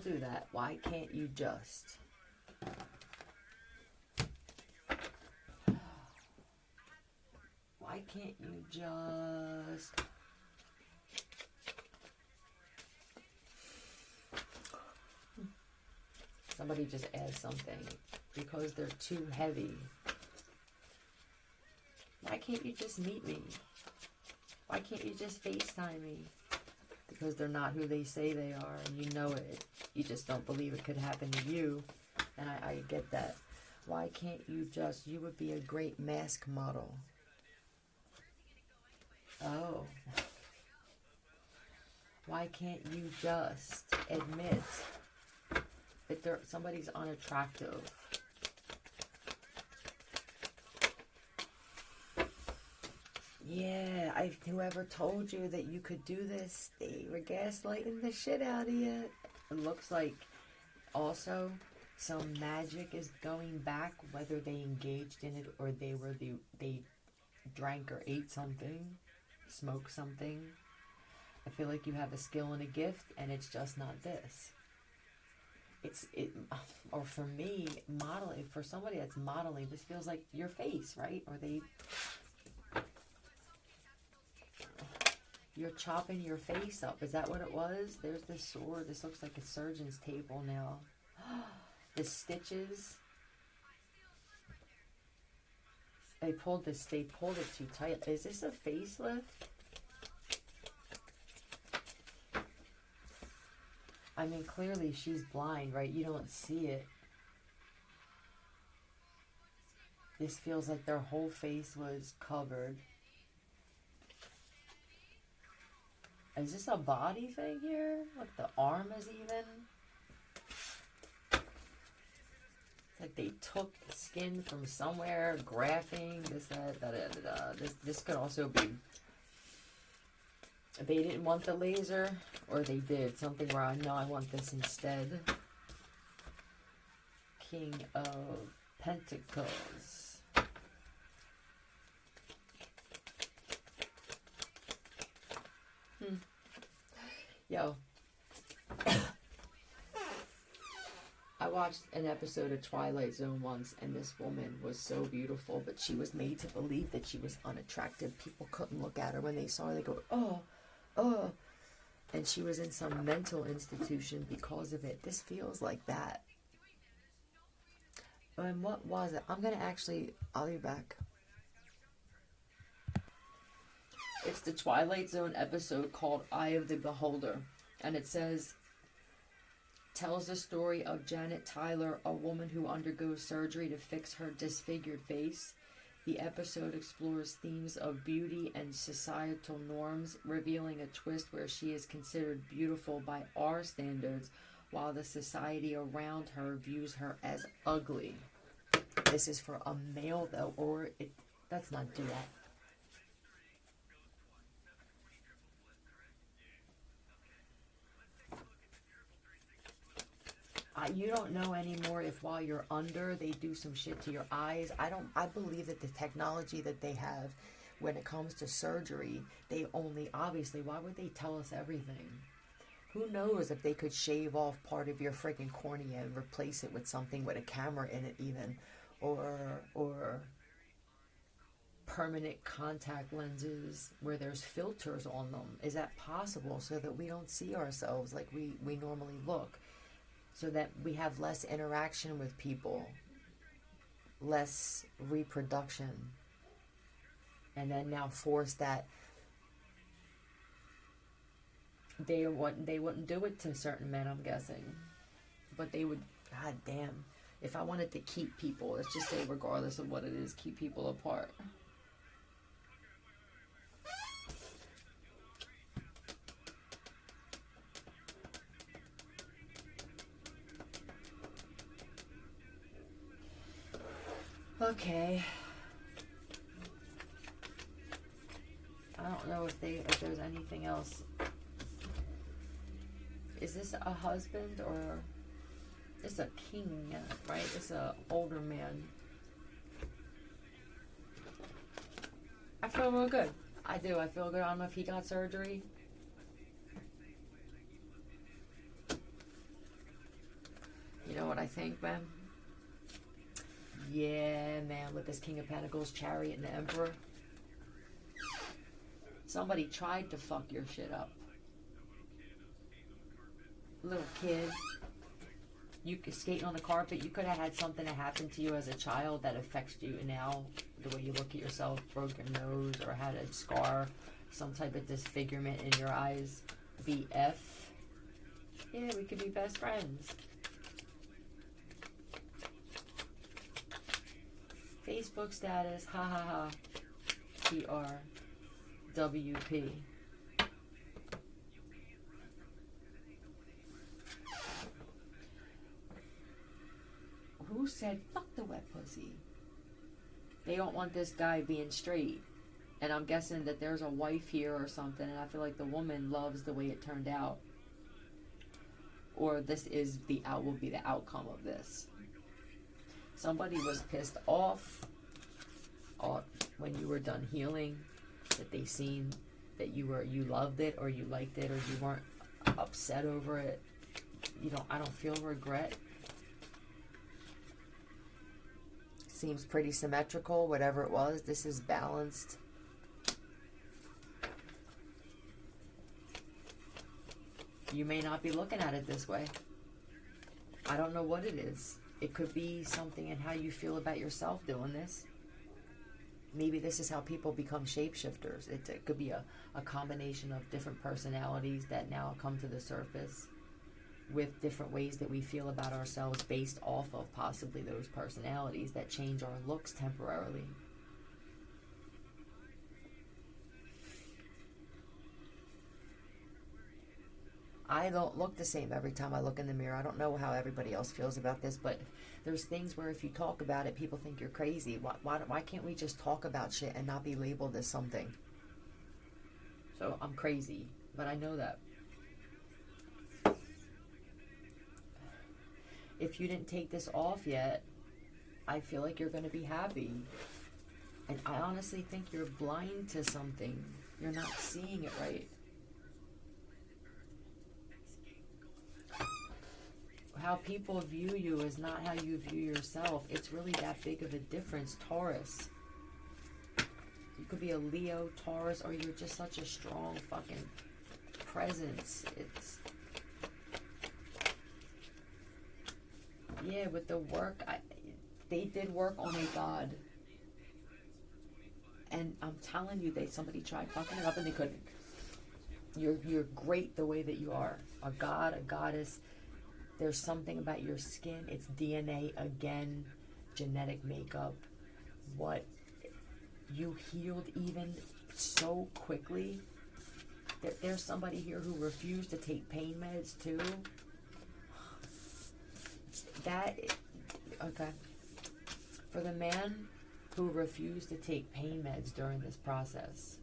do that? Why can't you just? Why can't you just? Somebody just add something. Because they're too heavy. Why can't you just meet me? Why can't you just FaceTime me? Because they're not who they say they are, and you know it. You just don't believe it could happen to you. And I get that. Why can't you just? You would be a great mask model. Oh. Why can't you just admit that somebody's unattractive? Yeah, whoever told you that you could do this, they were gaslighting the shit out of you. It looks like also some magic is going back, whether they engaged in it or they drank or ate something, smoked something. I feel like you have a skill and a gift, and it's just not this. Or for me, modeling, for somebody that's modeling, this feels like your face, right? Or you're chopping your face up. Is that what it was? There's this sword. This looks like a surgeon's table now. The stitches. They pulled it too tight. Is this a facelift? I mean, clearly she's blind, right? You don't see it. This feels like their whole face was covered. Is this a body thing here? Like the arm is even? It's like they took skin from somewhere, graphing, this, that, da, da, da, da. This could also be, they didn't want the laser, or they did. Something where I know I want this instead. King of Pentacles. Yo, I watched an episode of Twilight Zone once, and this woman was so beautiful, but she was made to believe that she was unattractive. People couldn't look at her when they saw her. They go, oh. And she was in some mental institution because of it. This feels like that. And what was it? I'm going to I'll be back. It's the Twilight Zone episode called Eye of the Beholder. And it says, tells the story of Janet Tyler, a woman who undergoes surgery to fix her disfigured face. The episode explores themes of beauty and societal norms, revealing a twist where she is considered beautiful by our standards, while the society around her views her as ugly. This is for a male, though, or let's not do that. You don't know anymore if while you're under, they do some shit to your eyes. I believe that the technology that they have when it comes to surgery, obviously, why would they tell us everything? Who knows if they could shave off part of your freaking cornea and replace it with something with a camera in it even, or permanent contact lenses where there's filters on them. Is that possible so that we don't see ourselves like we normally look? So that we have less interaction with people, less reproduction, and then now force that they wouldn't do it to certain men, I'm guessing, but they would. God damn, if I wanted to keep people, let's just say regardless of what it is, keep people apart. Okay. I don't know if there's anything else. Is this a husband or it's a king, right? It's a older man. I feel real good. I do. I feel good. I don't know if he got surgery. what I think, man? Yeah, man, with this King of Pentacles, Chariot, and the Emperor. Somebody tried to fuck your shit up. Little kid. You skating on the carpet. You could have had something that happened to you as a child that affects you now. The way you look at yourself, broke your nose, or had a scar, some type of disfigurement in your eyes. BF. Yeah, we could be best friends. Facebook status, ha ha ha. TRWP. Who said fuck the wet pussy? They don't want this guy being straight. And I'm guessing that there's a wife here or something, and I feel like the woman loves the way it turned out. Or this is will be the outcome of this. Somebody was pissed off when you were done healing, that they seen that you loved it, or you liked it, or you weren't upset over it. I don't feel regret. Seems pretty symmetrical, whatever it was. This is balanced. You may not be looking at it this way. I don't know what it is. It could be something in how you feel about yourself doing this. Maybe this is how people become shapeshifters. It could be a combination of different personalities that now come to the surface with different ways that we feel about ourselves based off of possibly those personalities that change our looks temporarily. I don't look the same every time I look in the mirror. I don't know how everybody else feels about this, but there's things where if you talk about it, people think you're crazy. Why can't we just talk about shit and not be labeled as something? So I'm crazy, but I know that. If you didn't take this off yet, I feel like you're going to be happy. And I honestly think you're blind to something. You're not seeing it right. How people view you is not how you view yourself. It's really that big of a difference. Taurus. You could be a Leo, Taurus, or you're just such a strong fucking presence. Yeah, with the work, they did work on a god. And I'm telling you, somebody tried fucking it up and they couldn't. You're great the way that you are. A god, a goddess. There's something about your skin. It's DNA again, genetic makeup. What you healed even so quickly. There's somebody here who refused to take pain meds too. Okay. For the man who refused to take pain meds during this process.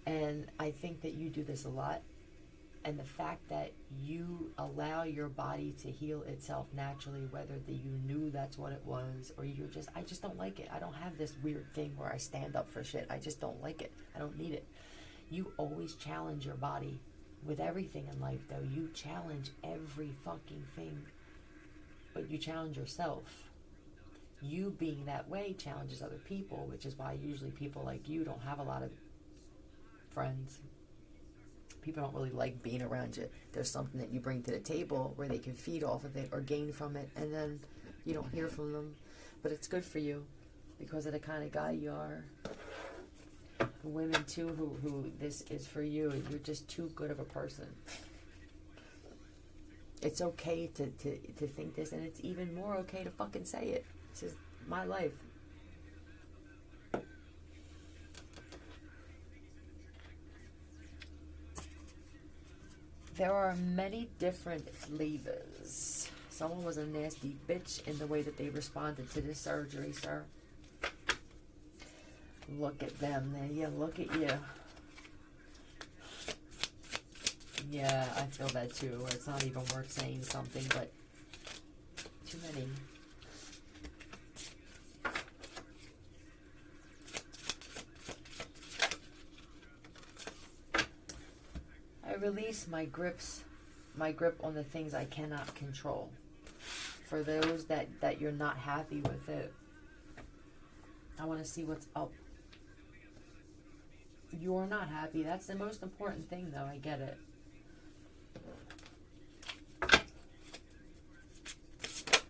And I think that you do this a lot. And the fact that you allow your body to heal itself naturally, whether you knew that's what it was, or I just don't like it. I don't have this weird thing where I stand up for shit. I just don't like it. I don't need it. You always challenge your body. With everything in life, though, you challenge every fucking thing. But you challenge yourself. You being that way challenges other people, which is why usually people like you don't have a lot of friends. People don't really like being around you. There's something that you bring to the table where they can feed off of it or gain from it, and then you don't hear from them. But it's good for you because of the kind of guy you are. Women too, who this is for you. You're just too good of a person. It's okay to think this, and it's even more okay to fucking say it. This is my life. There are many different flavors. Someone was a nasty bitch in the way that they responded to this surgery, sir. Look at them. Yeah, look at you. Yeah, I feel that too. It's not even worth saying something, but too many. I release my grips, my grip on the things I cannot control. For those that you're not happy with it, I want to see what's up. You're not happy. That's the most important thing, though. I get it.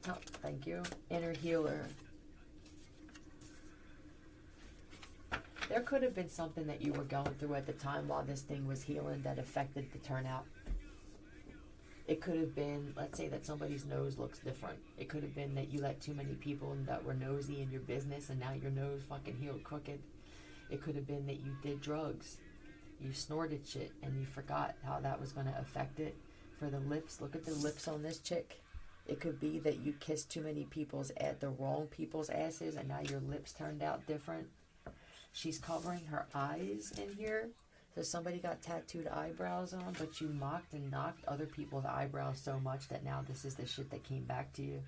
Oh, thank you. Inner healer. There could have been something that you were going through at the time while this thing was healing that affected the turnout. It could have been, let's say that somebody's nose looks different. It could have been that you let too many people in that were nosy in your business and now your nose fucking healed crooked. It could have been that you did drugs. You snorted shit and you forgot how that was going to affect it. For the lips, look at the lips on this chick. It could be that you kissed too many the wrong people's asses and now your lips turned out different. She's covering her eyes in here. So somebody got tattooed eyebrows on, but you mocked and knocked other people's eyebrows so much that now this is the shit that came back to you.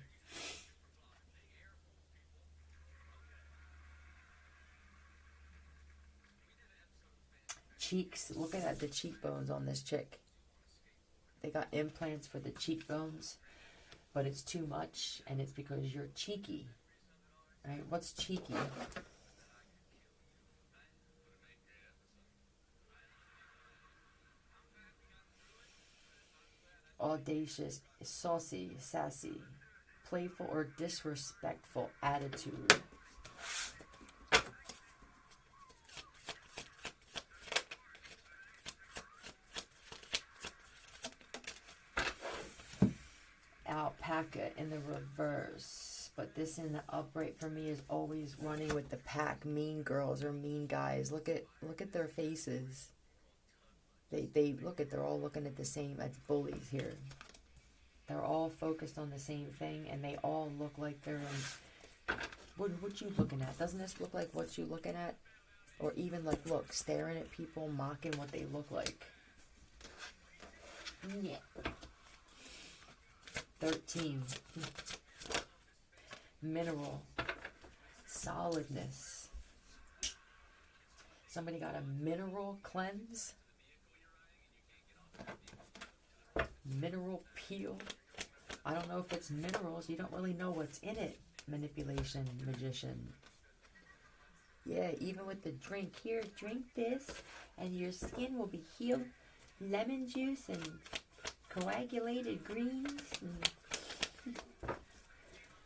Cheeks. Look at that, the cheekbones on this chick. They got implants for the cheekbones, but it's too much, and it's because you're cheeky. Right? What's cheeky? Audacious, saucy, sassy, playful or disrespectful attitude. Alpaca in the reverse, but this in the upright for me is always running with the pack. Mean girls or mean guys. Look at their faces. They're all looking at the same, as bullies here. They're all focused on the same thing, and they all look like they're in, what you looking at? Doesn't this look like what you looking at? Or even like, look, staring at people, mocking what they look like. Yeah. 13. Mineral. Solidness. Somebody got a mineral cleanse. Mineral peel. I don't know if it's minerals. You don't really know what's in it. Manipulation, magician. Yeah, even with the drink. Here, drink this and your skin will be healed. Lemon juice and coagulated greens.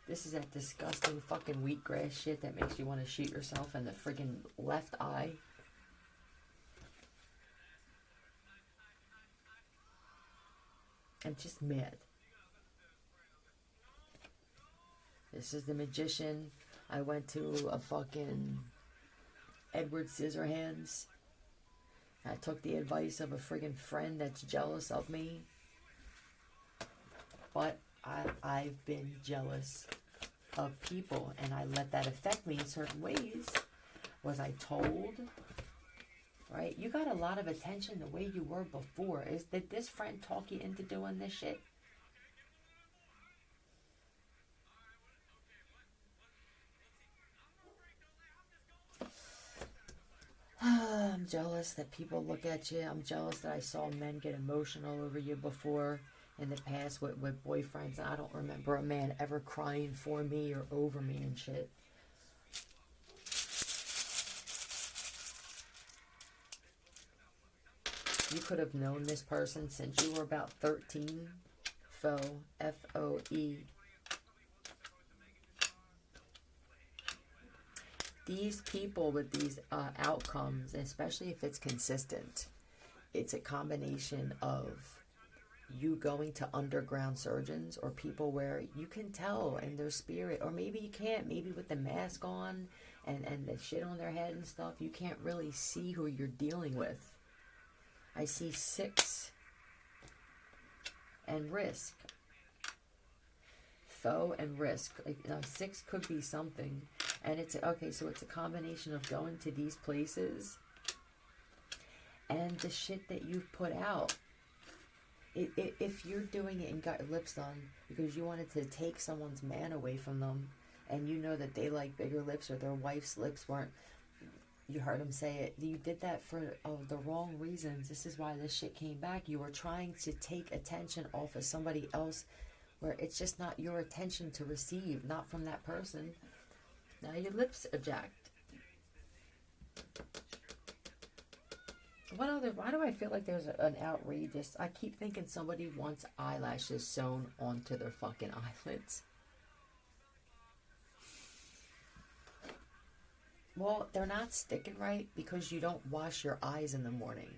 This is that disgusting fucking wheatgrass shit that makes you want to shoot yourself in the friggin' left eye. I'm just mad. This is the magician. I went to a fucking Edward Scissorhands. I took the advice of a friggin' friend that's jealous of me. But I've been jealous of people, and I let that affect me in certain ways. Was I told? Right? You got a lot of attention the way you were before. Did this friend talk you into doing this shit? I'm jealous that people look at you. I'm jealous that I saw men get emotional over you before in the past with boyfriends. I don't remember a man ever crying for me or over me and shit. You could have known this person since you were about 13. Foe. F-O-E. These people with these outcomes, especially if it's consistent, it's a combination of you going to underground surgeons or people where you can tell in their spirit, or maybe you can't, maybe with the mask on and the shit on their head and stuff, you can't really see who you're dealing with. I see 6 and risk. Foe and risk. 6 could be something. And it's, okay, so it's a combination of going to these places and the shit that you've put out. If you're doing it and got your lips done because you wanted to take someone's man away from them, and you know that they like bigger lips or their wife's lips weren't You heard him say it. You did that for the wrong reasons. This is why this shit came back. You were trying to take attention off of somebody else where it's just not your attention to receive, not from that person. Now your lips are jacked. Why do I feel like there's an outrageous... I keep thinking somebody wants eyelashes sewn onto their fucking eyelids. Well, they're not sticking right because you don't wash your eyes in the morning.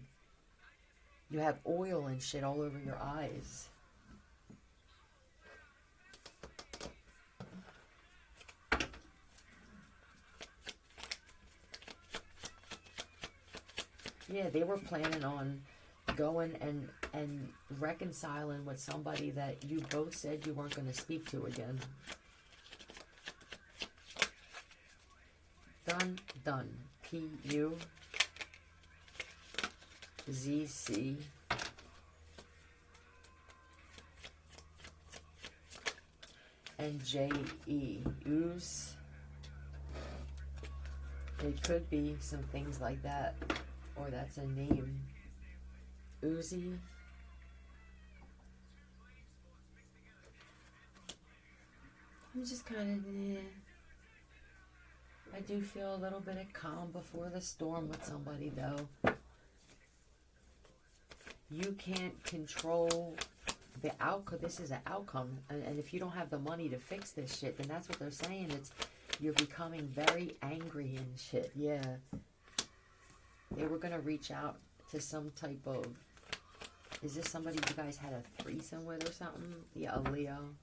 You have oil and shit all over your eyes. Yeah, they were planning on going and reconciling with somebody that you both said you weren't going to speak to again. Done. P-U-Z-C. And J-E. Ooze. It could be some things like that. Or that's a name. Uzi. I'm just kind of... I do feel a little bit of calm before the storm with somebody, though. You can't control the outcome. This is an outcome. And if you don't have the money to fix this shit, then that's what they're saying. You're becoming very angry and shit. Yeah. They were going to reach out to some type of... Is this somebody you guys had a threesome with or something? Yeah, a Leo.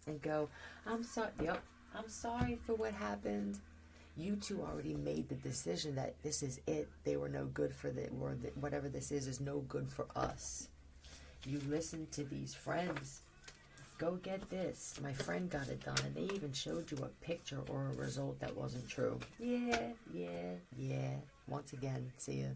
And go, I'm sorry. Yep, I'm sorry for what happened. You two already made the decision that this is it. They were no good for whatever this is no good for us. You listened to these friends. Go get this. My friend got it done, and they even showed you a picture or a result that wasn't true. Yeah. Once again, see ya.